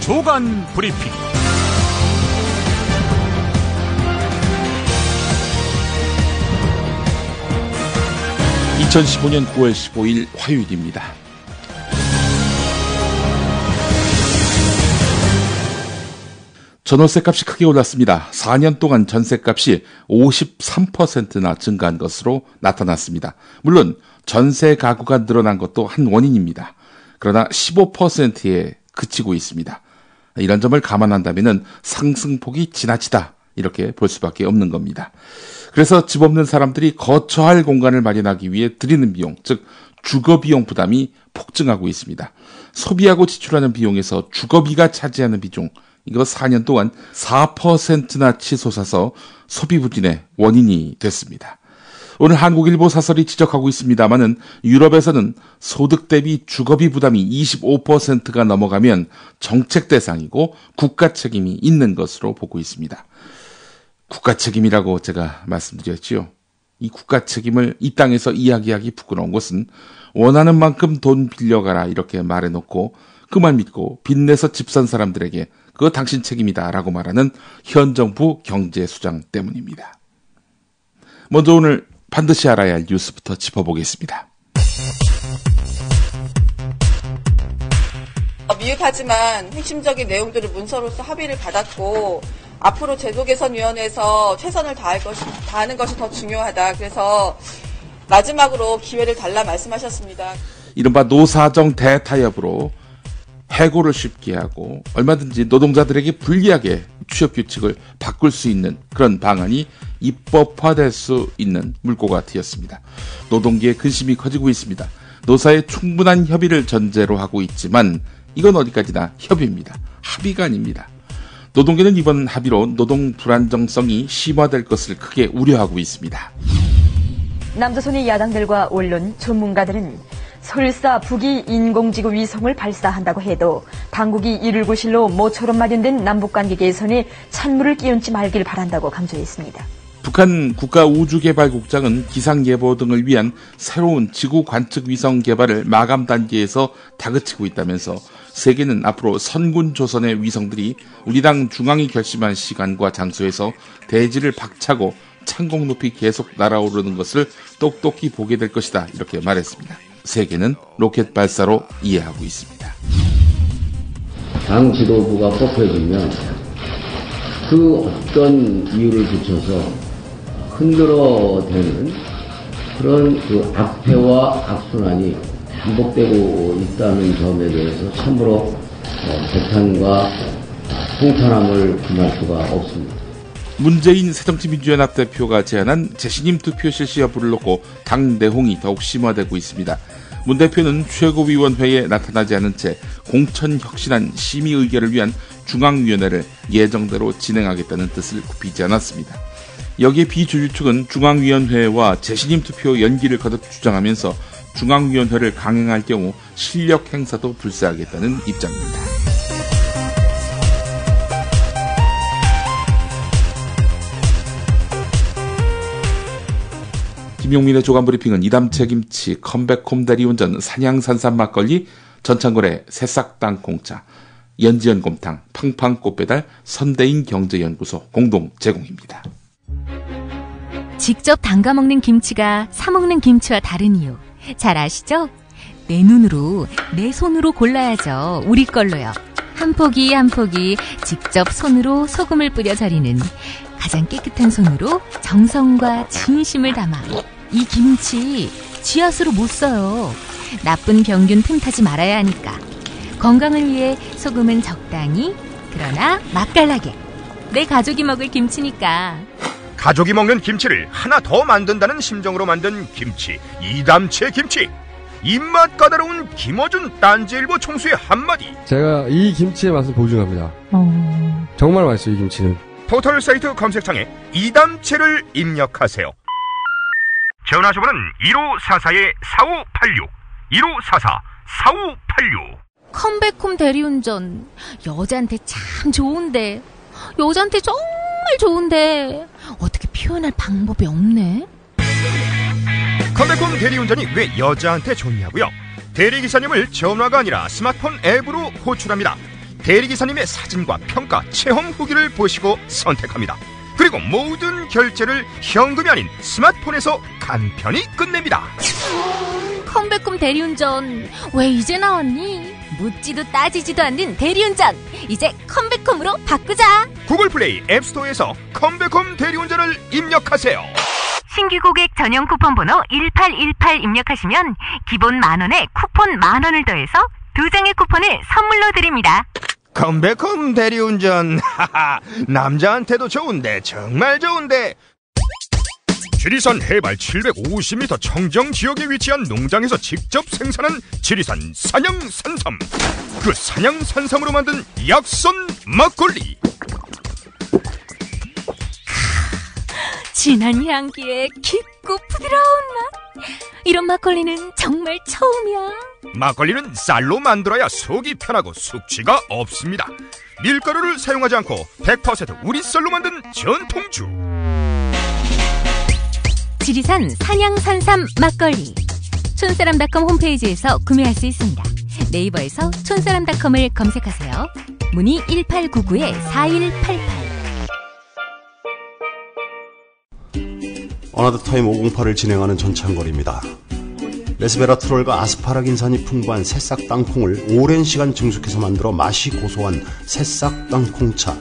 주간 브리핑. 2015년 9월 15일 화요일입니다. 전월세값이 크게 올랐습니다. 4년 동안 전세값이 53%나 증가한 것으로 나타났습니다. 물론 전세 가구가 늘어난 것도 한 원인입니다. 그러나 15%에 그치고 있습니다. 이런 점을 감안한다면 상승폭이 지나치다 이렇게 볼 수밖에 없는 겁니다. 그래서 집 없는 사람들이 거처할 공간을 마련하기 위해 들이는 비용, 즉 주거비용 부담이 폭증하고 있습니다. 소비하고 지출하는 비용에서 주거비가 차지하는 비중, 이거 4년 동안 4%나 치솟아서 소비 부진의 원인이 됐습니다. 오늘 한국일보 사설이 지적하고 있습니다마는 유럽에서는 소득 대비 주거비 부담이 25%가 넘어가면 정책 대상이고 국가 책임이 있는 것으로 보고 있습니다. 국가 책임이라고 제가 말씀드렸지요. 이 국가 책임을 이 땅에서 이야기하기 부끄러운 것은 원하는 만큼 돈 빌려가라 이렇게 말해놓고 그 말 믿고 빚내서 집 산 사람들에게 그거 당신 책임이다 라고 말하는 현 정부 경제수장 때문입니다. 먼저 오늘 반드시 알아야 할 뉴스부터 짚어보겠습니다. 미흡하지만 핵심적인 내용들을 문서로서 합의를 받았고 앞으로 제도개선위원회에서 최선을 다하는 것이 더 중요하다. 그래서 마지막으로 기회를 달라 말씀하셨습니다. 이른바 노사정 대타협으로 해고를 쉽게 하고 얼마든지 노동자들에게 불리하게 취업규칙을 바꿀 수 있는 그런 방안이 입법화될 수 있는 물꼬가 트였습니다. 노동계의 근심이 커지고 있습니다. 노사의 충분한 협의를 전제로 하고 있지만 이건 어디까지나 협의입니다. 합의가 아닙니다. 노동계는 이번 합의로 노동 불안정성이 심화될 것을 크게 우려하고 있습니다. 남조선의 야당들과 언론, 전문가들은 설사 북이 인공지구 위성을 발사한다고 해도 당국이 이를 구실로 모처럼 마련된 남북관계 개선에 찬물을 끼얹지 말길 바란다고 강조했습니다. 북한 국가우주개발국장은 기상예보 등을 위한 새로운 지구 관측 위성 개발을 마감 단계에서 다그치고 있다면서 세계는 앞으로 선군 조선의 위성들이 우리 당 중앙이 결심한 시간과 장소에서 대지를 박차고 창공 높이 계속 날아오르는 것을 똑똑히 보게 될 것이다 이렇게 말했습니다. 세계는 로켓 발사로 이해하고 있습니다. 당 지도부가 뽑혀지면 그 어떤 이유를 붙여서 흔들어대는 그런 그 악폐와 악순환이 반복되고 있다는 점에 대해서 참으로 개탄과 통탄함을 금할 수가 없습니다. 문재인 새정치민주연합 대표가 제안한 재신임 투표 실시 여부를 놓고 당 내홍이 더욱 심화되고 있습니다. 문 대표는 최고위원회에 나타나지 않은 채 공천혁신안 심의 의결을 위한 중앙위원회를 예정대로 진행하겠다는 뜻을 굽히지 않았습니다. 여기에 비주류 측은 중앙위원회와 재신임 투표 연기를 거듭 주장하면서 중앙위원회를 강행할 경우 실력 행사도 불사하겠다는 입장입니다. 김용민의 조간브리핑은 이담채 김치, 컴백홈 대리운전, 산양산삼 막걸리, 전창걸의 새싹 땅콩차, 연지연 곰탕, 팡팡 꽃배달, 선대인 경제연구소 공동 제공입니다. 직접 담가 먹는 김치가 사 먹는 김치와 다른 이유 잘 아시죠? 내 눈으로, 내 손으로 골라야죠. 우리 걸로요. 한 포기 한 포기 직접 손으로 소금을 뿌려 절이는 가장 깨끗한 손으로 정성과 진심을 담아 이 김치 쥐앗으로 못 써요. 나쁜 병균 틈타지 말아야 하니까. 건강을 위해 소금은 적당히, 그러나 맛깔나게. 내 가족이 먹을 김치니까. 가족이 먹는 김치를 하나 더 만든다는 심정으로 만든 김치, 이담채 김치. 입맛 까다로운 김어준 딴지일보 총수의 한마디. 제가 이 김치의 맛을 보증합니다. 정말 맛있어요, 이 김치는. 포털 사이트 검색창에 이담채를 입력하세요. 전화주문은 1544-4586 1544-4586. 컴백홈 대리운전 여자한테 참 좋은데, 여자한테 정말 좋은데 어떻게 표현할 방법이 없네. 컴백홈 대리운전이 왜 여자한테 좋냐고요? 대리기사님을 전화가 아니라 스마트폰 앱으로 호출합니다. 대리기사님의 사진과 평가, 체험 후기를 보시고 선택합니다. 그리고 모든 결제를 현금이 아닌 스마트폰에서 간편히 끝냅니다. 컴백홈 대리운전 왜 이제 나왔니? 묻지도 따지지도 않는 대리운전, 이제 컴백홈으로 바꾸자. 구글 플레이 앱스토어에서 컴백홈 대리운전을 입력하세요. 신규 고객 전용 쿠폰 번호 1818 입력하시면 기본 10,000원에 쿠폰 10,000원을 더해서 2장의 쿠폰을 선물로 드립니다. 컴백홈 대리운전, 하하, 남자한테도 좋은데 정말 좋은데. 지리산 해발 750m 청정 지역에 위치한 농장에서 직접 생산한 지리산 산양산삼. 그 산양산삼으로 만든 약선 막걸리. 진한 향기에 깊고 부드러운 맛. 이런 막걸리는 정말 처음이야. 막걸리는 쌀로 만들어야 속이 편하고 숙취가 없습니다. 밀가루를 사용하지 않고 100% 우리 쌀로 만든 전통주. 지리산 산양산삼 막걸리. 촌사람닷컴 홈페이지에서 구매할 수 있습니다. 네이버에서 촌사람닷컴을 검색하세요. 문의 1899-4188. 어나더타임 508을 진행하는 전창걸입니다. 레스베라트롤과 아스파라긴산이 풍부한 새싹 땅콩을 오랜 시간 증숙해서 만들어 맛이 고소한 새싹 땅콩차.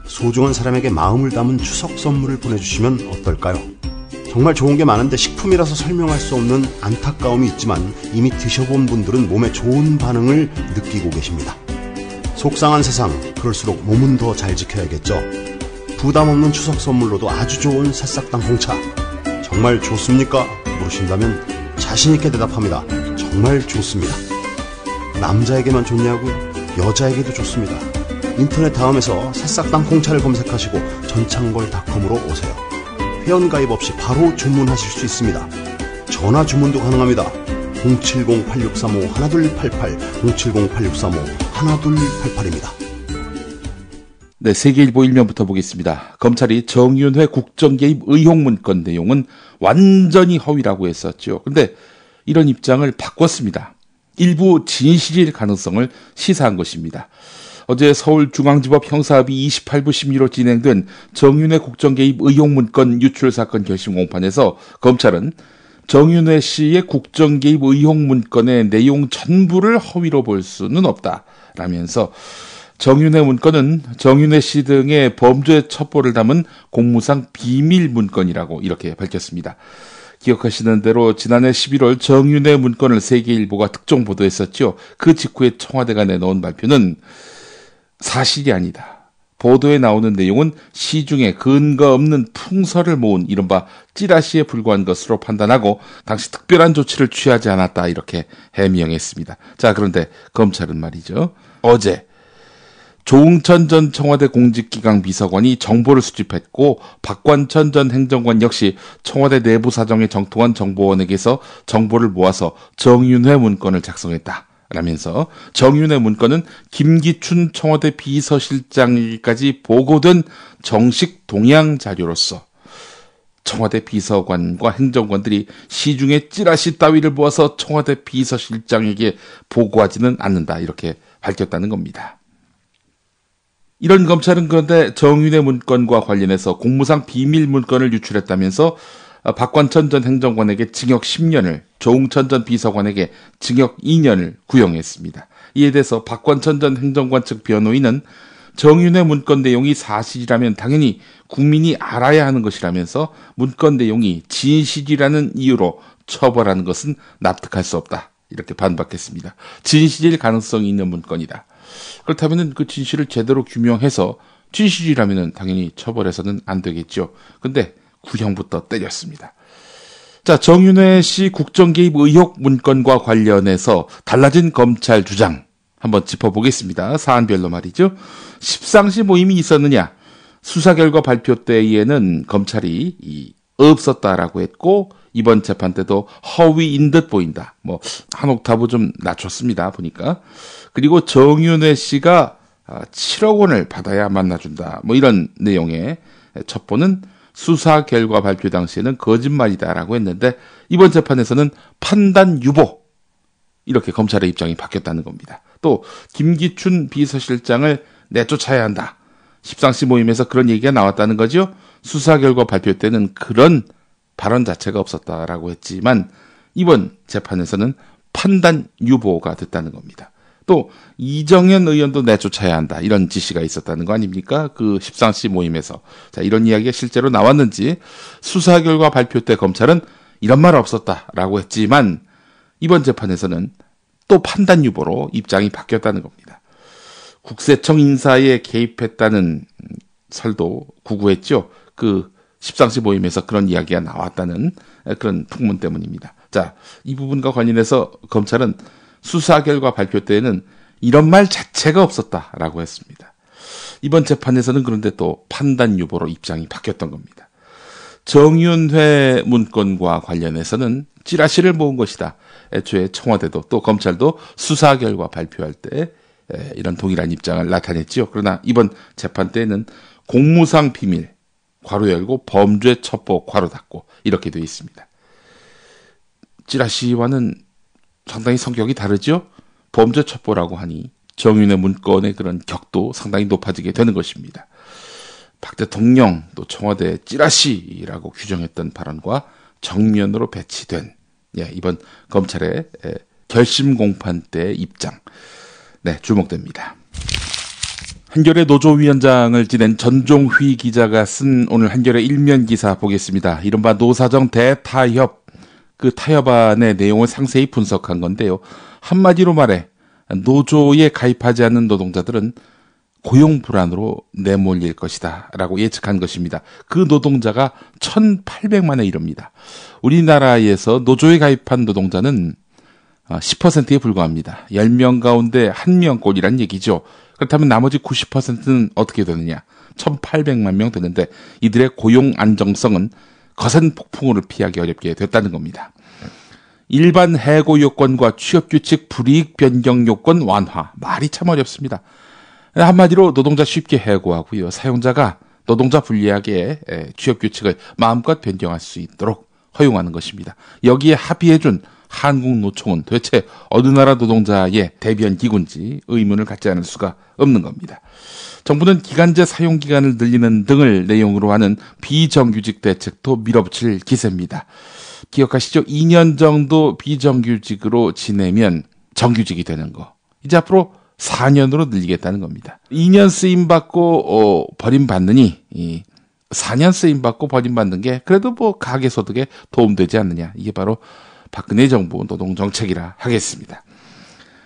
소중한 사람에게 마음을 담은 추석 선물을 보내주시면 어떨까요? 정말 좋은 게 많은데 식품이라서 설명할 수 없는 안타까움이 있지만 이미 드셔본 분들은 몸에 좋은 반응을 느끼고 계십니다. 속상한 세상, 그럴수록 몸은 더 잘 지켜야겠죠. 부담 없는 추석 선물로도 아주 좋은 새싹 땅콩차. 정말 좋습니까? 물으신다면 자신있게 대답합니다. 정말 좋습니다. 남자에게만 좋냐고요? 여자에게도 좋습니다. 인터넷 다음에서 새싹 땅콩차를 검색하시고 전창걸닷컴으로 오세요. 회원가입 없이 바로 주문하실 수 있습니다. 전화 주문도 가능합니다. 070-8635-1288, 070-8635-1288입니다. 네, 세계일보 1면부터 보겠습니다. 검찰이 정윤회 국정개입 의혹 문건 내용은 완전히 허위라고 했었죠. 그런데 이런 입장을 바꿨습니다. 일부 진실일 가능성을 시사한 것입니다. 어제 서울중앙지법 형사합의 28부 심리로 진행된 정윤회 국정개입 의혹 문건 유출 사건 결심 공판에서 검찰은 정윤회 씨의 국정개입 의혹 문건의 내용 전부를 허위로 볼 수는 없다라면서 정윤회 문건은 정윤회 씨 등의 범죄 첩보를 담은 공무상 비밀 문건이라고 이렇게 밝혔습니다. 기억하시는 대로 지난해 11월 정윤회 문건을 세계일보가 특종 보도했었죠. 그 직후에 청와대가 내놓은 발표는 사실이 아니다. 보도에 나오는 내용은 시중에 근거 없는 풍설을 모은 이른바 찌라시에 불과한 것으로 판단하고 당시 특별한 조치를 취하지 않았다 이렇게 해명했습니다. 자, 그런데 검찰은 말이죠. 어제 조응천 전 청와대 공직기강 비서관이 정보를 수집했고 박관천 전 행정관 역시 청와대 내부 사정에 정통한 정보원에게서 정보를 모아서 정윤회 문건을 작성했다. 라면서 정윤회 문건은 김기춘 청와대 비서실장에게까지 보고된 정식 동향 자료로서 청와대 비서관과 행정관들이 시중에 찌라시 따위를 모아서 청와대 비서실장에게 보고하지는 않는다. 이렇게 밝혔다는 겁니다. 이런 검찰은 그런데 정윤회 문건과 관련해서 공무상 비밀 문건을 유출했다면서 박관천 전 행정관에게 징역 10년을, 조응천 전 비서관에게 징역 2년을 구형했습니다. 이에 대해서 박관천 전 행정관 측 변호인은 정윤회 문건 내용이 사실이라면 당연히 국민이 알아야 하는 것이라면서 문건 내용이 진실이라는 이유로 처벌하는 것은 납득할 수 없다. 이렇게 반박했습니다. 진실일 가능성이 있는 문건이다. 그렇다면 그 진실을 제대로 규명해서 진실이라면 당연히 처벌해서는 안 되겠죠. 근데 구형부터 때렸습니다. 자, 정윤회 씨 국정개입 의혹 문건과 관련해서 달라진 검찰 주장 한번 짚어보겠습니다. 사안별로 말이죠. 십상시 모임이 있었느냐? 수사 결과 발표 때에는 검찰이 없었다라고 했고 이번 재판 때도 허위인 듯 보인다. 한 옥타브 좀 낮췄습니다. 보니까. 그리고 정윤회 씨가 7억 원을 받아야 만나준다. 이런 내용의 첩보는 수사 결과 발표 당시에는 거짓말이다라고 했는데 이번 재판에서는 판단 유보. 이렇게 검찰의 입장이 바뀌었다는 겁니다. 또 김기춘 비서실장을 내쫓아야 한다. 십상시 모임에서 그런 얘기가 나왔다는 거죠. 수사 결과 발표 때는 그런 발언 자체가 없었다라고 했지만 이번 재판에서는 판단 유보가 됐다는 겁니다. 또 이정현 의원도 내쫓아야 한다. 이런 지시가 있었다는 거 아닙니까? 그 십상시 모임에서. 자, 이런 이야기가 실제로 나왔는지 수사 결과 발표 때 검찰은 이런 말 없었다라고 했지만 이번 재판에서는 또 판단 유보로 입장이 바뀌었다는 겁니다. 국세청 인사에 개입했다는 설도 구구했죠. 그 십상시 모임에서 그런 이야기가 나왔다는 그런 풍문 때문입니다. 자, 이 부분과 관련해서 검찰은 수사 결과 발표 때에는 이런 말 자체가 없었다라고 했습니다. 이번 재판에서는 그런데 또 판단 유보로 입장이 바뀌었던 겁니다. 정윤회 문건과 관련해서는 찌라시를 모은 것이다. 애초에 청와대도 또 검찰도 수사 결과 발표할 때 이런 동일한 입장을 나타냈지요. 그러나 이번 재판 때에는 공무상 비밀 괄호 열고 범죄 첩보 괄호 닫고 이렇게 되어 있습니다. 찌라시와는 상당히 성격이 다르죠. 범죄 첩보라고 하니 정윤회 문건의 그런 격도 상당히 높아지게 되는 것입니다. 박 대통령 또 청와대 찌라시라고 규정했던 발언과 정면으로 배치된 이번 검찰의 결심 공판 때의 입장 주목됩니다. 한겨레 노조위원장을 지낸 전종휘 기자가 쓴 오늘 한겨레 일면 기사 보겠습니다. 이른바 노사정 대타협, 그 타협안의 내용을 상세히 분석한 건데요. 한마디로 말해 노조에 가입하지 않는 노동자들은 고용 불안으로 내몰릴 것이다 라고 예측한 것입니다. 그 노동자가 1,800만에 이릅니다. 우리나라에서 노조에 가입한 노동자는 10%에 불과합니다. 10명 가운데 1명꼴이란 얘기죠. 그렇다면 나머지 90%는 어떻게 되느냐. 1,800만 명 되는데 이들의 고용 안정성은 거센 폭풍우를 피하기 어렵게 됐다는 겁니다. 일반 해고 요건과 취업규칙 불이익 변경 요건 완화. 말이 참 어렵습니다. 한마디로 노동자 쉽게 해고하고요. 사용자가 노동자 불리하게 취업규칙을 마음껏 변경할 수 있도록 허용하는 것입니다. 여기에 합의해준 한국노총은 도대체 어느 나라 노동자의 대변 기구인지 의문을 갖지 않을 수가 없는 겁니다. 정부는 기간제 사용기간을 늘리는 등을 내용으로 하는 비정규직 대책도 밀어붙일 기세입니다. 기억하시죠? 2년 정도 비정규직으로 지내면 정규직이 되는 거. 이제 앞으로 4년으로 늘리겠다는 겁니다. 2년 쓰임받고 버림받느니 4년 쓰임받고 버림받는 게 그래도 가계소득에 도움되지 않느냐. 이게 바로 박근혜 정부 노동정책이라 하겠습니다.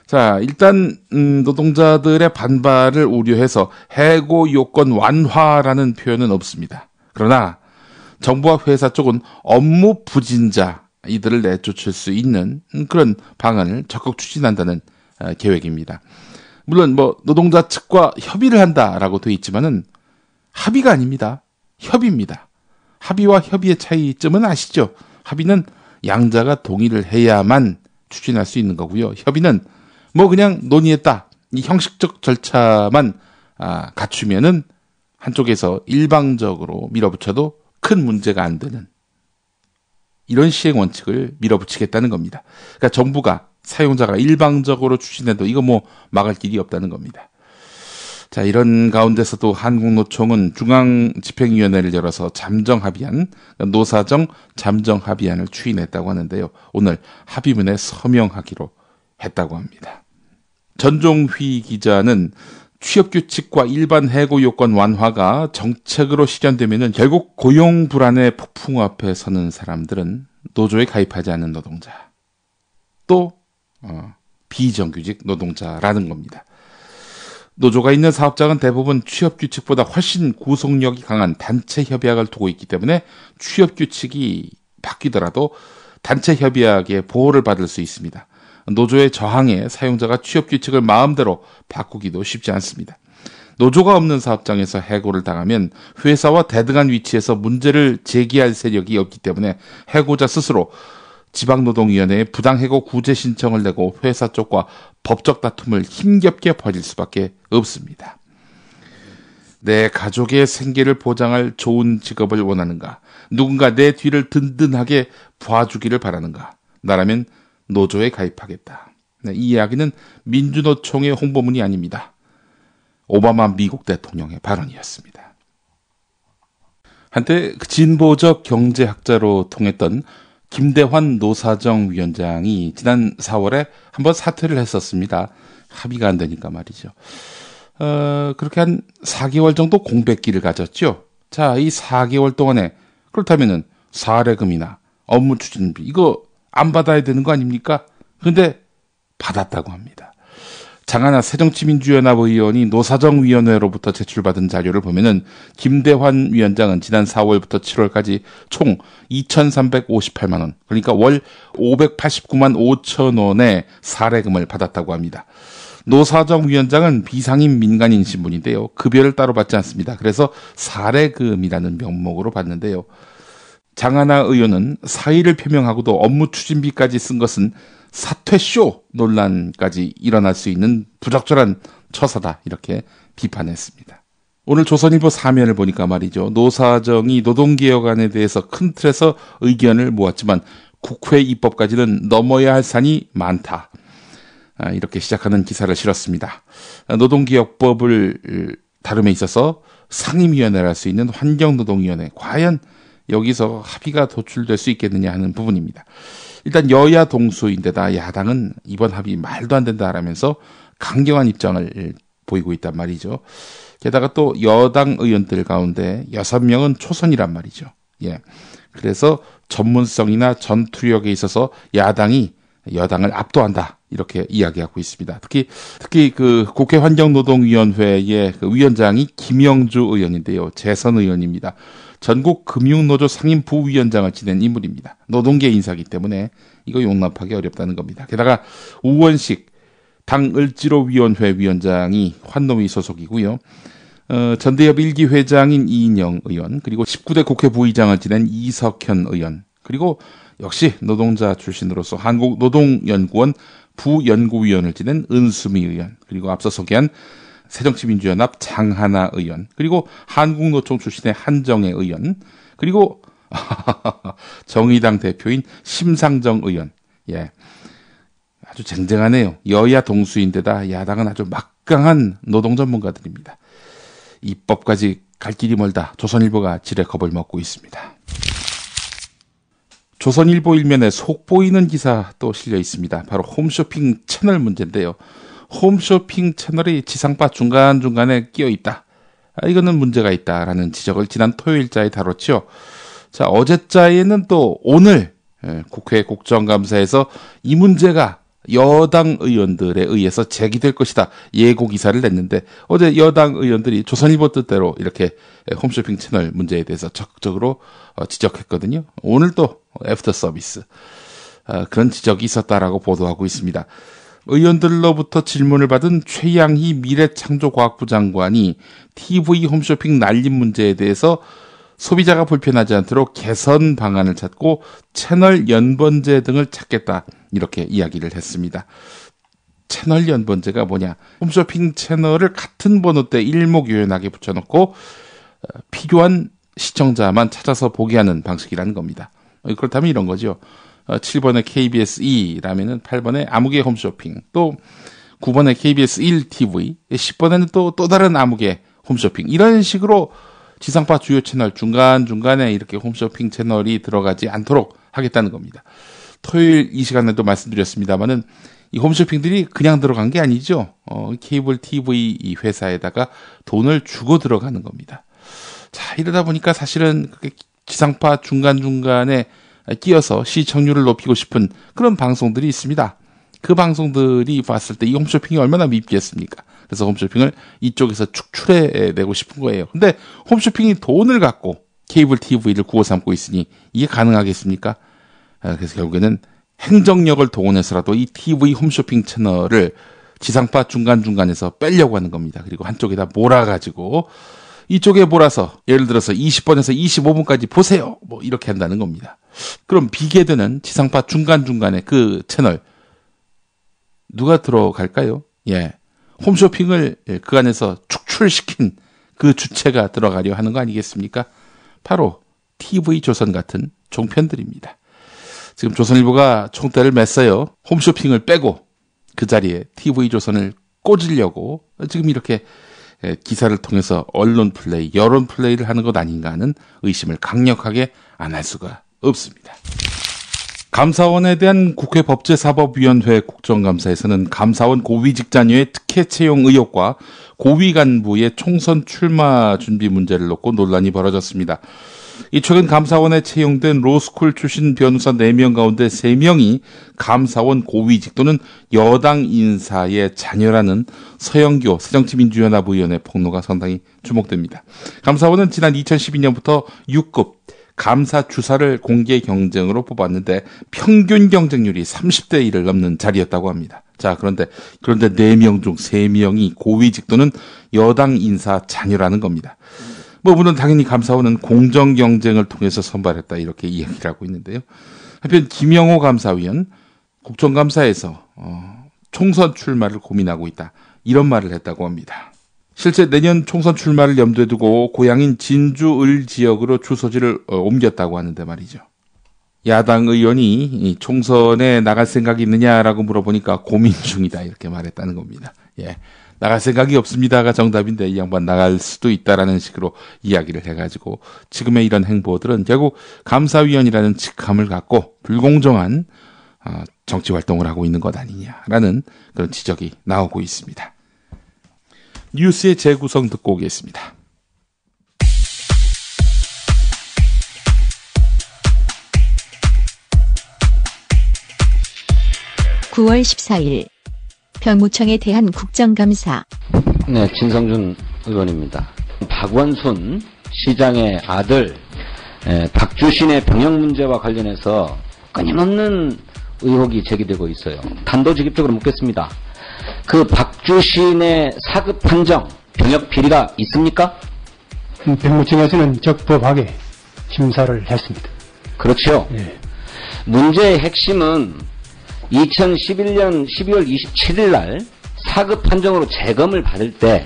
자, 일단 노동자들의 반발을 우려해서 해고 요건 완화라는 표현은 없습니다. 그러나 정부와 회사 쪽은 업무 부진자 이들을 내쫓을 수 있는 그런 방안을 적극 추진한다는 계획입니다. 물론 노동자 측과 협의를 한다라고 되어 있지만은 합의가 아닙니다. 협의입니다. 합의와 협의의 차이점은 아시죠? 합의는 양자가 동의를 해야만 추진할 수 있는 거고요. 협의는 그냥 논의했다. 이 형식적 절차만 갖추면은 한쪽에서 일방적으로 밀어붙여도 큰 문제가 안 되는 이런 시행 원칙을 밀어붙이겠다는 겁니다. 그러니까 정부가 사용자가 일방적으로 추진해도 이거 막을 길이 없다는 겁니다. 자, 이런 가운데서도 한국노총은 중앙집행위원회를 열어서 잠정합의안, 노사정 잠정합의안을 추인했다고 하는데요. 오늘 합의문에 서명하기로 했다고 합니다. 전종휘 기자는 취업규칙과 일반 해고 요건 완화가 정책으로 실현되면 결국 고용 불안의 폭풍 앞에 서는 사람들은 노조에 가입하지 않는 노동자, 또 비정규직 노동자라는 겁니다. 노조가 있는 사업장은 대부분 취업규칙보다 훨씬 구속력이 강한 단체 협약을 두고 있기 때문에 취업규칙이 바뀌더라도 단체 협약의 보호를 받을 수 있습니다. 노조의 저항에 사용자가 취업규칙을 마음대로 바꾸기도 쉽지 않습니다. 노조가 없는 사업장에서 해고를 당하면 회사와 대등한 위치에서 문제를 제기할 세력이 없기 때문에 해고자 스스로 지방노동위원회에 부당해고 구제 신청을 내고 회사 쪽과 법적 다툼을 힘겹게 벌일 수밖에 없습니다. 내 가족의 생계를 보장할 좋은 직업을 원하는가? 누군가 내 뒤를 든든하게 봐주기를 바라는가? 나라면 노조에 가입하겠다. 네, 이 이야기는 민주노총의 홍보문이 아닙니다. 오바마 미국 대통령의 발언이었습니다. 한때 진보적 경제학자로 통했던 김대환 노사정 위원장이 지난 4월에 한번 사퇴를 했었습니다. 합의가 안 되니까 말이죠. 그렇게 한 4개월 정도 공백기를 가졌죠. 자, 이 4개월 동안에 그렇다면은 사례금이나 업무 추진비 이거 안 받아야 되는 거 아닙니까? 근데 받았다고 합니다. 장하나 새정치민주연합 의원이 노사정위원회로부터 제출받은 자료를 보면은 김대환 위원장은 지난 4월부터 7월까지 총 2,358만 원, 그러니까 월 589만 5천 원의 사례금을 받았다고 합니다. 노사정위원장은 비상임 민간인 신분인데요. 급여를 따로 받지 않습니다. 그래서 사례금이라는 명목으로 받는데요. 장하나 의원은 사의를 표명하고도 업무 추진비까지 쓴 것은 사퇴쇼 논란까지 일어날 수 있는 부적절한 처사다 이렇게 비판했습니다. 오늘 조선일보 사면을 보니까 말이죠. 노사정이 노동개혁안에 대해서 큰 틀에서 의견을 모았지만 국회 입법까지는 넘어야 할 산이 많다. 이렇게 시작하는 기사를 실었습니다. 노동개혁법을 다룸에 있어서 상임위원회를 할 수 있는 환경노동위원회, 과연 여기서 합의가 도출될 수 있겠느냐 하는 부분입니다. 일단 여야 동수인데다 야당은 이번 합의 말도 안 된다라면서 강경한 입장을 보이고 있단 말이죠. 게다가 또 여당 의원들 가운데 6명은 초선이란 말이죠. 예. 그래서 전문성이나 전투력에 있어서 야당이 여당을 압도한다 이렇게 이야기하고 있습니다. 특히 그 국회 환경노동위원회의 그 위원장이 김영주 의원인데요. 재선 의원입니다. 전국 금융노조 상임 부위원장을 지낸 인물입니다. 노동계 인사기 때문에 이거 용납하기 어렵다는 겁니다. 게다가 우원식 당을지로위원회 위원장이 환노위 소속이고요. 전대협 1기 회장인 이인영 의원, 그리고 19대 국회 부의장을 지낸 이석현 의원, 그리고 역시 노동자 출신으로서 한국노동연구원 부연구위원을 지낸 은수미 의원, 그리고 앞서 소개한 새정치민주연합 장하나 의원, 그리고 한국노총 출신의 한정혜 의원, 그리고 정의당 대표인 심상정 의원. 예, 아주 쟁쟁하네요. 여야 동수인데다 야당은 아주 막강한 노동 전문가들입니다. 입법까지 갈 길이 멀다. 조선일보가 지레 겁을 먹고 있습니다. 조선일보 일면에 속 보이는 기사 또 실려 있습니다. 바로 홈쇼핑 채널 문제인데요. 홈쇼핑 채널이 지상파 중간중간에 끼어 있다. 이거는 문제가 있다라는 지적을 지난 토요일자에 다뤘죠. 자, 어제자에는 또 오늘 국회 국정감사에서 이 문제가 여당 의원들에 의해서 제기될 것이다 예고 기사를 냈는데, 어제 여당 의원들이 조선일보 뜻대로 이렇게 홈쇼핑 채널 문제에 대해서 적극적으로 지적했거든요. 오늘 또 애프터 서비스 그런 지적이 있었다라고 보도하고 있습니다. 의원들로부터 질문을 받은 최양희 미래창조과학부 장관이 TV 홈쇼핑 날림 문제에 대해서 소비자가 불편하지 않도록 개선 방안을 찾고 채널 연번제 등을 찾겠다 이렇게 이야기를 했습니다. 채널 연번제가 뭐냐? 홈쇼핑 채널을 같은 번호대 일목요연하게 붙여놓고 필요한 시청자만 찾아서 보게 하는 방식이라는 겁니다. 그렇다면 이런 거죠. 7번에 KBS 2라면은 8번에 아무개 홈쇼핑, 또 9번에 KBS 1TV, 10번에는 또 다른 아무개 홈쇼핑, 이런 식으로 지상파 주요 채널 중간중간에 이렇게 홈쇼핑 채널이 들어가지 않도록 하겠다는 겁니다. 토요일 이 시간에도 말씀드렸습니다만은 이 홈쇼핑들이 그냥 들어간 게 아니죠. 케이블 TV 회사에다가 돈을 주고 들어가는 겁니다. 자, 이러다 보니까 사실은 지상파 중간중간에 끼어서 시청률을 높이고 싶은 그런 방송들이 있습니다. 그 방송들이 봤을 때 이 홈쇼핑이 얼마나 밉겠습니까? 그래서 홈쇼핑을 이쪽에서 축출해내고 싶은 거예요. 근데 홈쇼핑이 돈을 갖고 케이블 TV를 구워 삼고 있으니 이게 가능하겠습니까? 그래서 결국에는 행정력을 동원해서라도 이 TV 홈쇼핑 채널을 지상파 중간중간에서 빼려고 하는 겁니다. 그리고 한쪽에다 몰아가지고 이쪽에 몰아서 예를 들어서 20번에서 25분까지 보세요. 뭐 이렇게 한다는 겁니다. 그럼 비게 되는 지상파 중간중간에 그 채널 누가 들어갈까요? 예. 홈쇼핑을 그 안에서 축출시킨 그 주체가 들어가려 하는 거 아니겠습니까? 바로 TV조선 같은 종편들입니다. 지금 조선일보가 총대를 맸어요. 홈쇼핑을 빼고 그 자리에 TV조선을 꽂으려고 지금 이렇게 기사를 통해서 언론 플레이, 여론 플레이를 하는 것 아닌가 하는 의심을 강력하게 안 할 수가 없습니다. 감사원에 대한 국회 법제사법위원회 국정감사에서는 감사원 고위 직자녀의 특혜 채용 의혹과 고위 간부의 총선 출마 준비 문제를 놓고 논란이 벌어졌습니다. 최근 감사원에 채용된 로스쿨 출신 변호사 4명 가운데 3명이 감사원 고위직 또는 여당 인사의 자녀라는 서영교 새정치민주연합 의원의 폭로가 상당히 주목됩니다. 감사원은 지난 2012년부터 6급 감사 주사를 공개 경쟁으로 뽑았는데 평균 경쟁률이 30대 1을 넘는 자리였다고 합니다. 자, 그런데 4명 중 3명이 고위직 또는 여당 인사 자녀라는 겁니다. 물론 당연히 감사원은 공정 경쟁을 통해서 선발했다 이렇게 이야기를 하고 있는데요. 한편 김영호 감사위원 국정감사에서 총선 출마를 고민하고 있다 이런 말을 했다고 합니다. 실제 내년 총선 출마를 염두에 두고 고향인 진주 을 지역으로 주소지를 옮겼다고 하는데 말이죠. 야당 의원이 총선에 나갈 생각이 있느냐라고 물어보니까 고민 중이다 이렇게 말했다는 겁니다. 예, 나갈 생각이 없습니다가 정답인데 이 양반 나갈 수도 있다라는 식으로 이야기를 해가지고 지금의 이런 행보들은 결국 감사위원이라는 직함을 갖고 불공정한 정치 활동을 하고 있는 것 아니냐라는 그런 지적이 나오고 있습니다. 뉴스의 재구성 듣고 오겠습니다. (9월 14일) 병무청에 대한 국정감사. 네, 진성준 의원입니다. 박원순 시장의 아들 박주신의 병역 문제와 관련해서 끊임없는 의혹이 제기되고 있어요. 단도직입적으로 묻겠습니다. 그 박주신의 사급 판정, 병역 비리가 있습니까? 병무청에서는 적법하게 심사를 했습니다. 그렇죠. 네. 문제의 핵심은 2011년 12월 27일 날 사급 판정으로 재검을 받을 때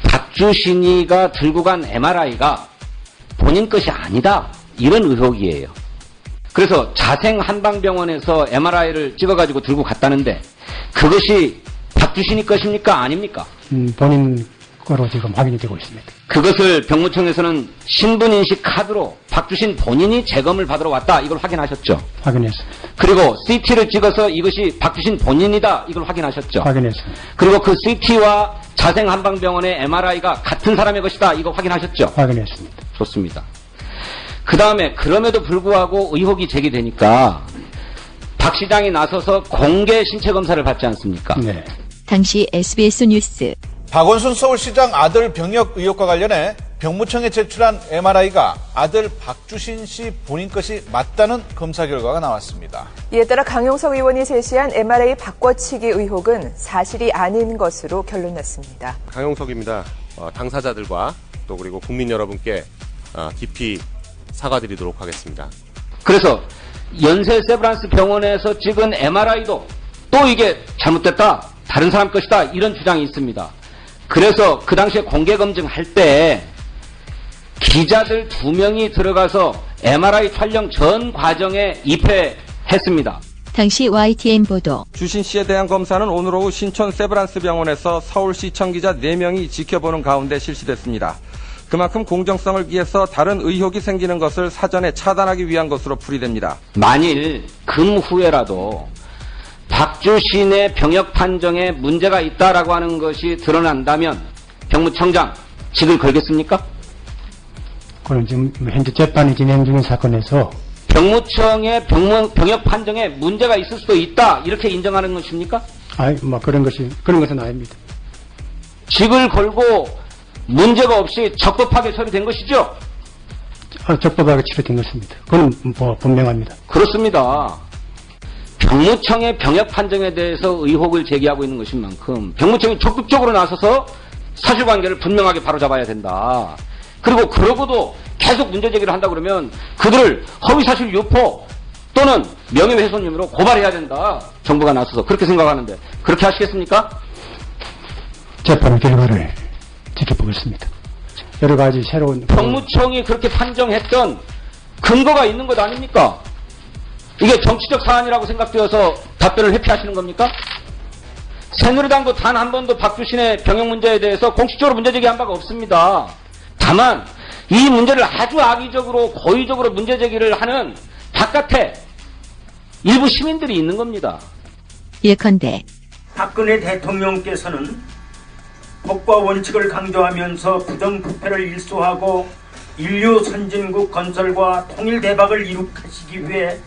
박주신이가 들고 간 MRI가 본인 것이 아니다. 이런 의혹이에요. 그래서 자생 한방병원에서 MRI를 찍어가지고 들고 갔다는데 그것이 박주신이 것입니까? 아닙니까? 본인 거로 지금 확인이 되고 있습니다. 그것을 병무청에서는 신분인식 카드로 박주신 본인이 재검을 받으러 왔다. 이걸 확인하셨죠? 확인했습니다. 그리고 CT를 찍어서 이것이 박주신 본인이다. 이걸 확인하셨죠? 확인했습니다. 그리고 그 CT와 자생 한방병원의 MRI가 같은 사람의 것이다. 이거 확인하셨죠? 확인했습니다. 좋습니다. 그 다음에 그럼에도 불구하고 의혹이 제기되니까 박 시장이 나서서 공개 신체 검사를 받지 않습니까? 네. 당시 SBS 뉴스. 박원순 서울시장 아들 병역 의혹과 관련해 병무청에 제출한 MRI가 아들 박주신 씨 본인 것이 맞다는 검사 결과가 나왔습니다. 이에 따라 강용석 의원이 제시한 MRI 바꿔치기 의혹은 사실이 아닌 것으로 결론났습니다. 강용석입니다. 당사자들과 또 그리고 국민 여러분께 깊이 사과드리도록 하겠습니다. 그래서 연세 세브란스 병원에서 찍은 MRI도 또 이게 잘못됐다. 다른 사람 것이다. 이런 주장이 있습니다. 그래서 그 당시에 공개 검증할 때 기자들 2명이 들어가서 MRI 촬영 전 과정에 입회했습니다. 당시 YTN 보도. 주신 씨에 대한 검사는 오늘 오후 신촌 세브란스 병원에서 서울시청 기자 4명이 지켜보는 가운데 실시됐습니다. 그만큼 공정성을 위해서 다른 의혹이 생기는 것을 사전에 차단하기 위한 것으로 풀이됩니다. 만일 금후에라도 박주신의 병역 판정에 문제가 있다라고 하는 것이 드러난다면 병무청장 직을 걸겠습니까? 그건 지금 현재 재판이 진행 중인 사건에서 병무청의 병역 판정에 문제가 있을 수도 있다 이렇게 인정하는 것입니까? 그런 것은 아닙니다. 직을 걸고 문제가 없이 적법하게 처리된 것이죠? 적법하게 처리된 것입니다. 그건 분명합니다. 그렇습니다. 병무청의 병역 판정에 대해서 의혹을 제기하고 있는 것인 만큼 병무청이 적극적으로 나서서 사실관계를 분명하게 바로잡아야 된다. 그리고 그러고도 계속 문제 제기를 한다 그러면 그들을 허위사실 유포 또는 명예훼손 혐의로 고발해야 된다. 정부가 나서서 그렇게 생각하는데 그렇게 하시겠습니까? 재판 결과를 지켜보겠습니다. 여러 가지 새로운 병무청이 그렇게 판정했던 근거가 있는 것 아닙니까? 이게 정치적 사안이라고 생각되어서 답변을 회피하시는 겁니까? 새누리당도 단 한 번도 박주신의 병역 문제에 대해서 공식적으로 문제 제기한 바가 없습니다. 다만 이 문제를 아주 악의적으로 고의적으로 문제 제기를 하는 바깥에 일부 시민들이 있는 겁니다. 예컨대 박근혜 대통령께서는 법과 원칙을 강조하면서 부정부패를 일소하고 인류 선진국 건설과 통일 대박을 이룩하시기 위해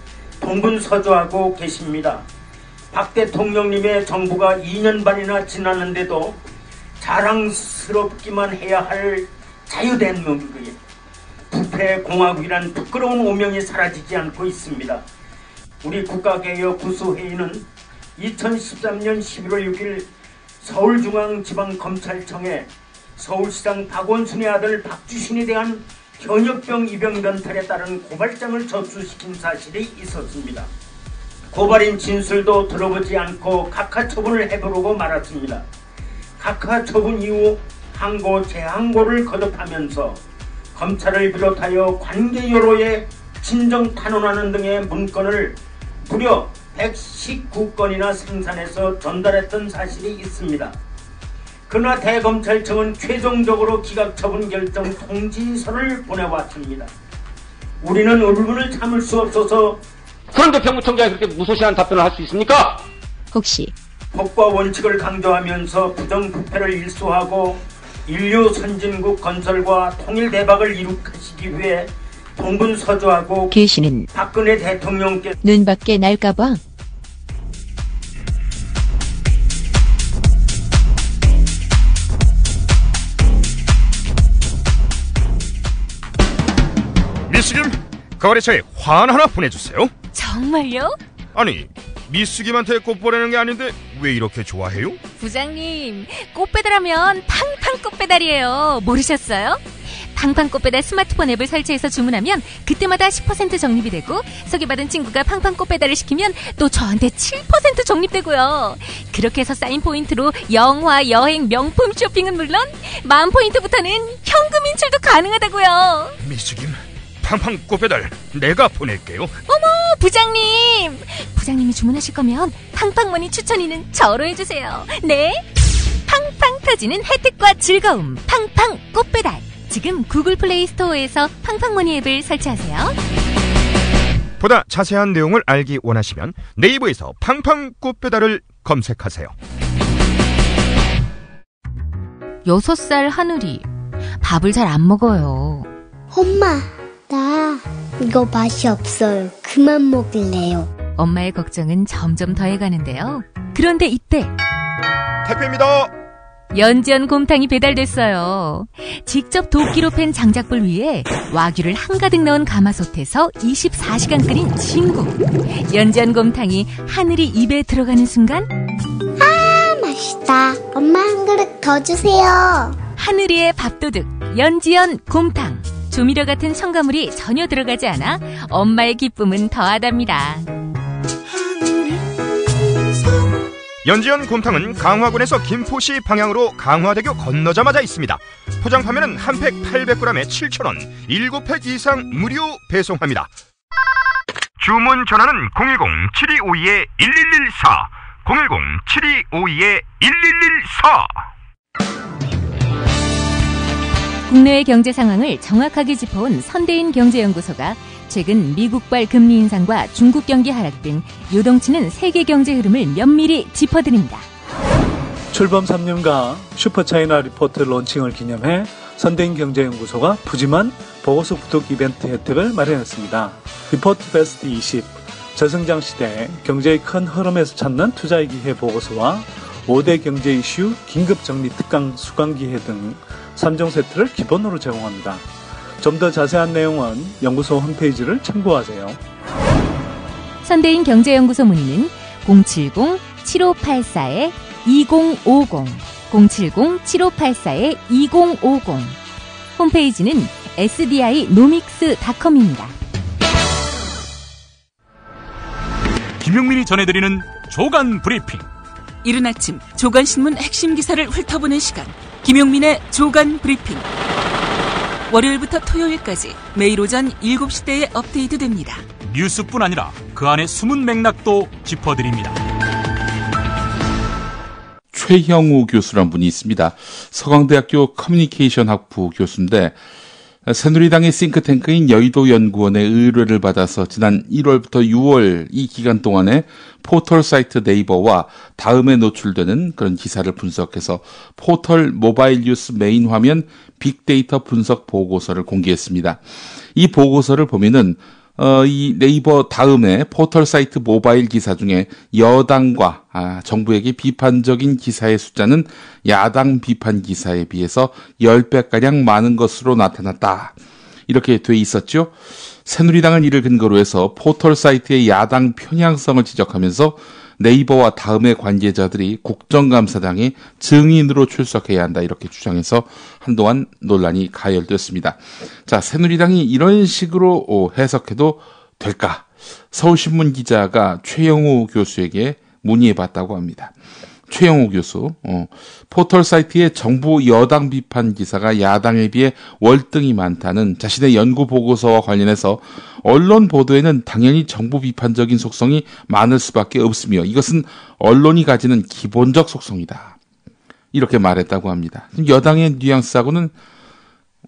동분서주하고 계십니다. 박 대통령님의 정부가 2년 반이나 지났는데도 자랑스럽기만 해야 할 자유대한민국의 부패공화국이란 부끄러운 오명이 사라지지 않고 있습니다. 우리 국가개혁구수회의는 2013년 11월 6일 서울중앙지방검찰청에 서울시장 박원순의 아들 박주신에 대한 현역병 입영 변탈에 따른 고발장을 접수시킨 사실이 있었습니다. 고발인 진술도 들어보지 않고 각하 처분을 해부르고 말았습니다. 각하 처분 이후 항고 재항고를 거듭하면서 검찰을 비롯하여 관계 여로에 진정 탄원하는 등의 문건을 무려 119건이나 생산해서 전달했던 사실이 있습니다. 그러나 대검찰청은 최종적으로 기각처분 결정 통지서를 보내왔습니다. 우리는 울분을 참을 수 없어서. 그런데 병무청장이 그렇게 무소신한 답변을 할 수 있습니까? 혹시 법과 원칙을 강조하면서 부정부패를 일소하고 인류 선진국 건설과 통일 대박을 이룩하시기 위해 동분서주하고 계시는 박근혜 대통령께 눈밖에 날까봐. 미스김, 거래처에 환 하나 보내주세요. 정말요? 아니, 미스김한테 꽃 보내는 게 아닌데 왜 이렇게 좋아해요? 부장님, 꽃배달하면 팡팡 꽃배달이에요. 모르셨어요? 팡팡 꽃배달 스마트폰 앱을 설치해서 주문하면 그때마다 10% 적립이 되고, 소개받은 친구가 팡팡 꽃배달을 시키면 또 저한테 7% 적립되고요. 그렇게 해서 쌓인 포인트로 영화, 여행, 명품 쇼핑은 물론 만 포인트부터는 현금 인출도 가능하다고요. 미스김, 팡팡 꽃배달 내가 보낼게요. 어머, 부장님! 부장님이 주문하실 거면 팡팡머니 추천위는 저로 해주세요. 네? 팡팡 터지는 혜택과 즐거움, 팡팡 꽃배달. 지금 구글 플레이 스토어에서 팡팡머니 앱을 설치하세요. 보다 자세한 내용을 알기 원하시면 네이버에서 팡팡 꽃배달을 검색하세요. 6살 하늘이 밥을 잘 안 먹어요. 엄마, 나 이거 맛이 없어요. 그만 먹을래요. 엄마의 걱정은 점점 더해가는데요. 그런데 이때 택배입니다. 연지연 곰탕이 배달됐어요. 직접 도끼로 팬 장작불 위에 와규를 한가득 넣은 가마솥에서 24시간 끓인 진국. 연지연 곰탕이 하늘이 입에 들어가는 순간, 아, 맛있다. 엄마 한 그릇 더 주세요. 하늘이의 밥도둑 연지연 곰탕. 조미료 같은 첨가물이 전혀 들어가지 않아 엄마의 기쁨은 더하답니다. 연지연 곰탕은 강화군에서 김포시 방향으로 강화대교 건너자마자 있습니다. 포장 판매는 한 팩 800g에 7,000원, 7팩 이상 무료 배송합니다. 주문 전화는 010-7252-1114, 010-7252-1114. 국내의 경제 상황을 정확하게 짚어온 선대인 경제연구소가 최근 미국발 금리 인상과 중국 경기 하락 등 요동치는 세계 경제 흐름을 면밀히 짚어드립니다. 출범 3년간 슈퍼차이나 리포트 론칭을 기념해 선대인 경제연구소가 푸짐한 보고서 구독 이벤트 혜택을 마련했습니다. 리포트 베스트 20, 저성장 시대 경제의 큰 흐름에서 찾는 투자의 기회 보고서와 5대 경제 이슈 긴급 정리 특강 수강 기회 등 3종 세트를 기본으로 제공합니다. 좀 더 자세한 내용은 연구소 홈페이지를 참고하세요. 선대인 경제연구소 문의는 070-7584-2050, 070-7584-2050. 홈페이지는 sdinomics.com입니다. 김용민이 전해드리는 조간 브리핑. 이른 아침 조간신문 핵심 기사를 훑어보는 시간, 김용민의 조간 브리핑. 월요일부터 토요일까지 매일 오전 7시대에 업데이트됩니다. 뉴스뿐 아니라 그 안에 숨은 맥락도 짚어드립니다. 최형우 교수란 분이 있습니다. 서강대학교 커뮤니케이션 학부 교수인데 새누리당의 싱크탱크인 여의도연구원의 의뢰를 받아서 지난 1월부터 6월 이 기간 동안에 포털 사이트 네이버와 다음에 노출되는 그런 기사를 분석해서 포털 모바일 뉴스 메인 화면 빅데이터 분석 보고서를 공개했습니다. 이 보고서를 보면은 이 네이버 다음에 포털 사이트 모바일 기사 중에 여당과 정부에게 비판적인 기사의 숫자는 야당 비판 기사에 비해서 10배가량 많은 것으로 나타났다. 이렇게 돼 있었죠. 새누리당은 이를 근거로 해서 포털 사이트의 야당 편향성을 지적하면서 네이버와 다음의 관계자들이 국정감사장에 증인으로 출석해야 한다 이렇게 주장해서 한동안 논란이 가열됐습니다. 자, 새누리당이 이런 식으로 해석해도 될까? 서울신문 기자가 최영우 교수에게 문의해봤다고 합니다. 최영우 교수, 포털 사이트의 정부 여당 비판 기사가 야당에 비해 월등히 많다는 자신의 연구 보고서와 관련해서 언론 보도에는 당연히 정부 비판적인 속성이 많을 수밖에 없으며 이것은 언론이 가지는 기본적 속성이다. 이렇게 말했다고 합니다. 여당의 뉘앙스하고는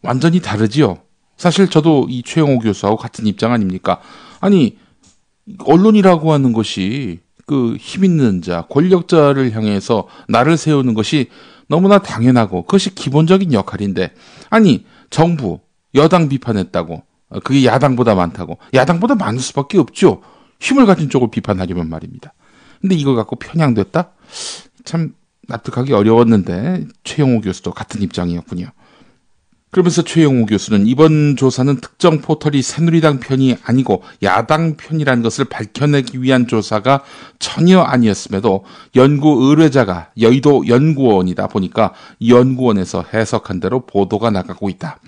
완전히 다르지요. 사실 저도 이 최영우 교수하고 같은 입장 아닙니까? 아니, 언론이라고 하는 것이 그 힘 있는 자, 권력자를 향해서 나를 세우는 것이 너무나 당연하고 그것이 기본적인 역할인데 아니 정부, 여당 비판했다고 그게 야당보다 많다고 야당보다 많을 수밖에 없죠. 힘을 가진 쪽을 비판하려면 말입니다. 근데 이걸 갖고 편향됐다? 참 납득하기 어려웠는데 최영호 교수도 같은 입장이었군요. 그러면서 최영호 교수는 이번 조사는 특정 포털이 새누리당 편이 아니고 야당 편이라는 것을 밝혀내기 위한 조사가 전혀 아니었음에도 연구 의뢰자가 여의도 연구원이다 보니까 연구원에서 해석한 대로 보도가 나가고 있다.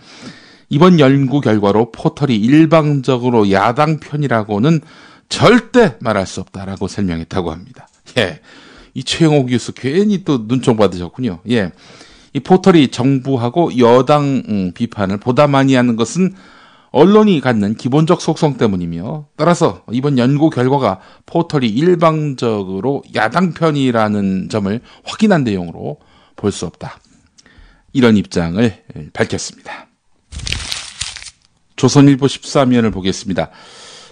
이번 연구 결과로 포털이 일방적으로 야당 편이라고는 절대 말할 수 없다라고 설명했다고 합니다. 예, 이 최영호 교수 괜히 또 눈총 받으셨군요. 예. 이 포털이 정부하고 여당 비판을 보다 많이 하는 것은 언론이 갖는 기본적 속성 때문이며 따라서 이번 연구 결과가 포털이 일방적으로 야당 편이라는 점을 확인한 내용으로 볼 수 없다. 이런 입장을 밝혔습니다. 조선일보 13면을 보겠습니다.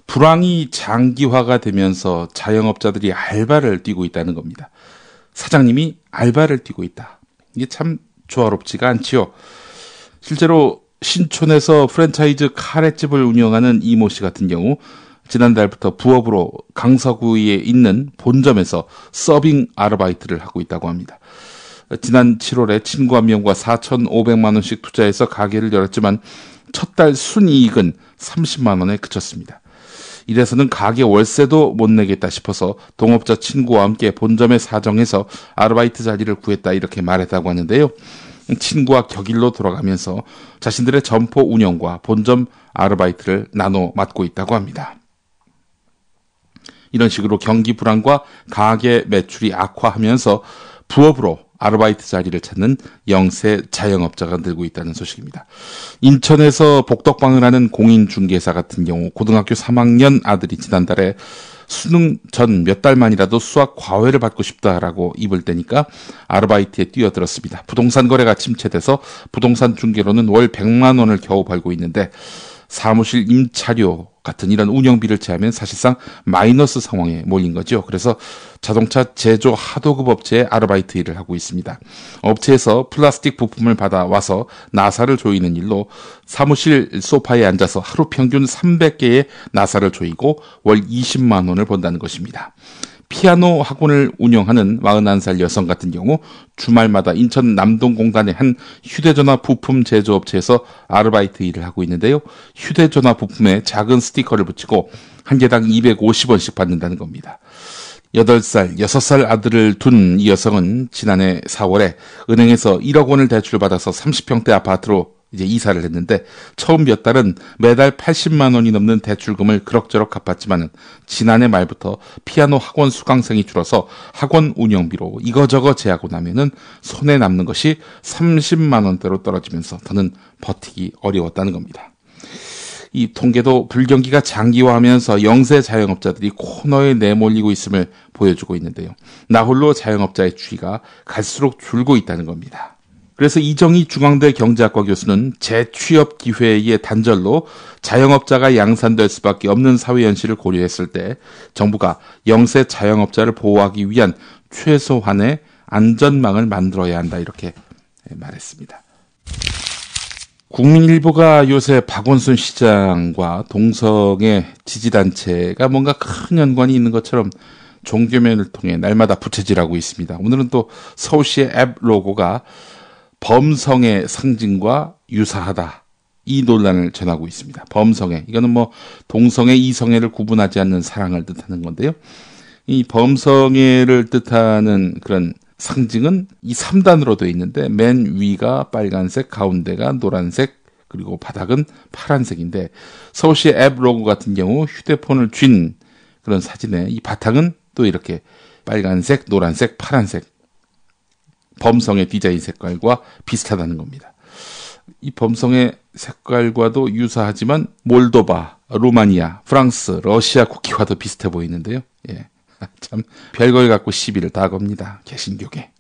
불황이 장기화가 되면서 자영업자들이 알바를 뛰고 있다는 겁니다. 사장님이 알바를 뛰고 있다. 이게 참 조화롭지가 않지요. 실제로 신촌에서 프랜차이즈 카레집을 운영하는 이모 씨 같은 경우 지난달부터 부업으로 강서구에 있는 본점에서 서빙 아르바이트를 하고 있다고 합니다. 지난 7월에 친구 한 명과 4,500만 원씩 투자해서 가게를 열었지만 첫 달 순이익은 30만 원에 그쳤습니다. 이래서는 가게 월세도 못 내겠다 싶어서 동업자 친구와 함께 본점에 사정해서 아르바이트 자리를 구했다 이렇게 말했다고 하는데요. 친구와 격일로 돌아가면서 자신들의 점포 운영과 본점 아르바이트를 나눠 맡고 있다고 합니다. 이런 식으로 경기 불황과 가게 매출이 악화하면서 부업으로 아르바이트 자리를 찾는 영세 자영업자가 늘고 있다는 소식입니다. 인천에서 복덕방을 하는 공인중개사 같은 경우 고등학교 3학년 아들이 지난달에 수능 전 몇 달 만이라도 수학 과외를 받고 싶다라고 입을 떼니까 아르바이트에 뛰어들었습니다. 부동산 거래가 침체돼서 부동산 중개로는 월 100만 원을 겨우 벌고 있는데 사무실 임차료 같은 이런 운영비를 제하면 사실상 마이너스 상황에 몰린 거죠. 그래서 자동차 제조 하도급 업체에 아르바이트 일을 하고 있습니다. 업체에서 플라스틱 부품을 받아와서 나사를 조이는 일로 사무실 소파에 앉아서 하루 평균 300개의 나사를 조이고 월 20만 원을 번다는 것입니다. 피아노 학원을 운영하는 41살 여성 같은 경우 주말마다 인천 남동공단의 한 휴대전화 부품 제조업체에서 아르바이트 일을 하고 있는데요. 휴대전화 부품에 작은 스티커를 붙이고 한 개당 250원씩 받는다는 겁니다. 8살, 6살 아들을 둔 이 여성은 지난해 4월에 은행에서 1억 원을 대출받아서 30평대 아파트로 이제 이사를 했는데 처음 몇 달은 매달 80만 원이 넘는 대출금을 그럭저럭 갚았지만 지난해 말부터 피아노 학원 수강생이 줄어서 학원 운영비로 이거저거 제하고 나면은 손에 남는 것이 30만 원대로 떨어지면서 더는 버티기 어려웠다는 겁니다. 이 통계도 불경기가 장기화하면서 영세 자영업자들이 코너에 내몰리고 있음을 보여주고 있는데요. 나홀로 자영업자의 추이가 갈수록 줄고 있다는 겁니다. 그래서 이정희 중앙대 경제학과 교수는 재취업 기회의 단절로 자영업자가 양산될 수밖에 없는 사회 현실을 고려했을 때 정부가 영세 자영업자를 보호하기 위한 최소한의 안전망을 만들어야 한다, 이렇게 말했습니다. 국민일보가 요새 박원순 시장과 동성애 지지단체가 뭔가 큰 연관이 있는 것처럼 종교면을 통해 날마다 부채질하고 있습니다. 오늘은 또 서울시의 앱 로고가 범성의 상징과 유사하다, 이 논란을 전하고 있습니다. 범성애, 이거는 뭐 동성애, 이성애를 구분하지 않는 사랑을 뜻하는 건데요. 이 범성애를 뜻하는 그런 상징은 이 3단으로 되어 있는데 맨 위가 빨간색, 가운데가 노란색, 그리고 바닥은 파란색인데 서울시 앱 로고 같은 경우 휴대폰을 쥔 그런 사진에 이 바탕은 또 이렇게 빨간색, 노란색, 파란색, 범성의 디자인 색깔과 비슷하다는 겁니다. 이 범성의 색깔과도 유사하지만 몰도바, 루마니아, 프랑스, 러시아 국기와도 비슷해 보이는데요. 예. 참 별걸 갖고 시비를 다 겁니다. 개신교계.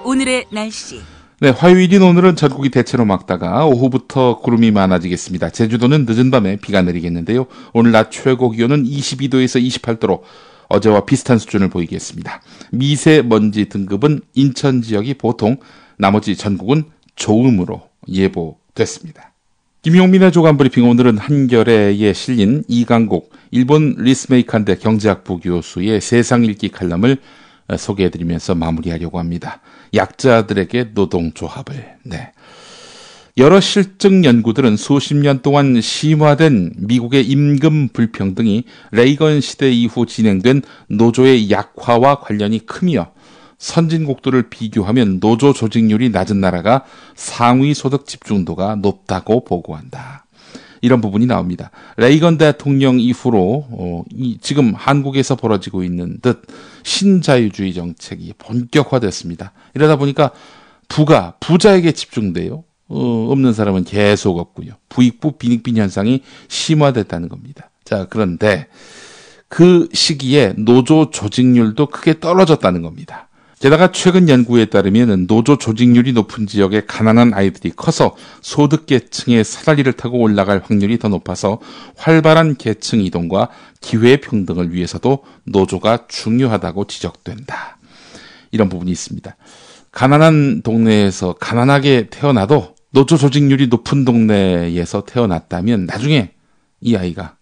오늘의 날씨. 네, 화요일인 오늘은 전국이 대체로 맑다가 오후부터 구름이 많아지겠습니다. 제주도는 늦은 밤에 비가 내리겠는데요. 오늘 낮 최고 기온은 22도에서 28도로 어제와 비슷한 수준을 보이겠습니다. 미세먼지 등급은 인천 지역이 보통, 나머지 전국은 좋음으로 예보됐습니다. 김용민의 조간브리핑, 오늘은 한겨레에 실린 이강국 일본 리스메이칸대 경제학부 교수의 세상 읽기 칼럼을 소개해드리면서 마무리하려고 합니다. 약자들에게 노동조합을. 네. 여러 실증 연구들은 수십 년 동안 심화된 미국의 임금 불평등이 레이건 시대 이후 진행된 노조의 약화와 관련이 크며 선진국들을 비교하면 노조 조직률이 낮은 나라가 상위 소득 집중도가 높다고 보고한다. 이런 부분이 나옵니다. 레이건 대통령 이후로 지금 한국에서 벌어지고 있는 듯 신자유주의 정책이 본격화됐습니다. 이러다 보니까 부가 부자에게 집중돼요. 없는 사람은 계속 없고요. 부익부 빈익빈 현상이 심화됐다는 겁니다. 자, 그런데 그 시기에 노조 조직률도 크게 떨어졌다는 겁니다. 게다가 최근 연구에 따르면 노조 조직률이 높은 지역에 가난한 아이들이 커서 소득계층의 사다리를 타고 올라갈 확률이 더 높아서 활발한 계층 이동과 기회 평등을 위해서도 노조가 중요하다고 지적된다. 이런 부분이 있습니다. 가난한 동네에서 가난하게 태어나도 노조 조직률이 높은 동네에서 태어났다면 나중에 이 아이가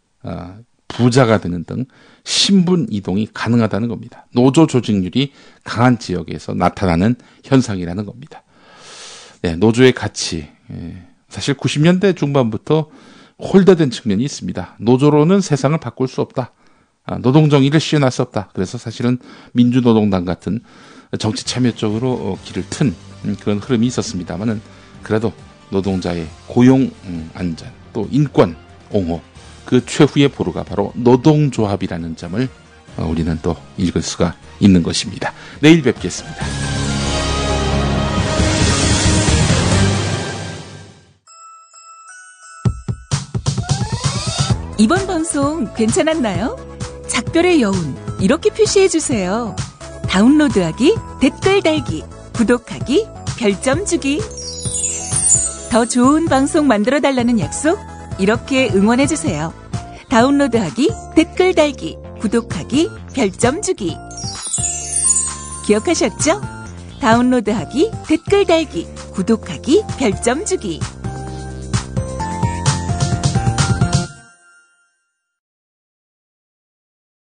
부자가 되는 등 신분 이동이 가능하다는 겁니다. 노조 조직률이 강한 지역에서 나타나는 현상이라는 겁니다. 네, 노조의 가치, 사실 90년대 중반부터 홀대된 측면이 있습니다. 노조로는 세상을 바꿀 수 없다. 노동정의를 시행할 수 없다. 그래서 사실은 민주노동당 같은 정치 참여 쪽으로 길을 튼 그런 흐름이 있었습니다만은 그래도 노동자의 고용 안전, 또 인권 옹호, 그 최후의 보루가 바로 노동조합이라는 점을 우리는 또 읽을 수가 있는 것입니다. 내일 뵙겠습니다. 이번 방송 괜찮았나요? 작별의 여운, 이렇게 표시해주세요. 다운로드하기, 댓글 달기, 구독하기, 별점 주기. 더 좋은 방송 만들어달라는 약속, 이렇게 응원해주세요. 다운로드하기, 댓글 달기, 구독하기, 별점 주기. 기억하셨죠? 다운로드하기, 댓글 달기, 구독하기, 별점 주기.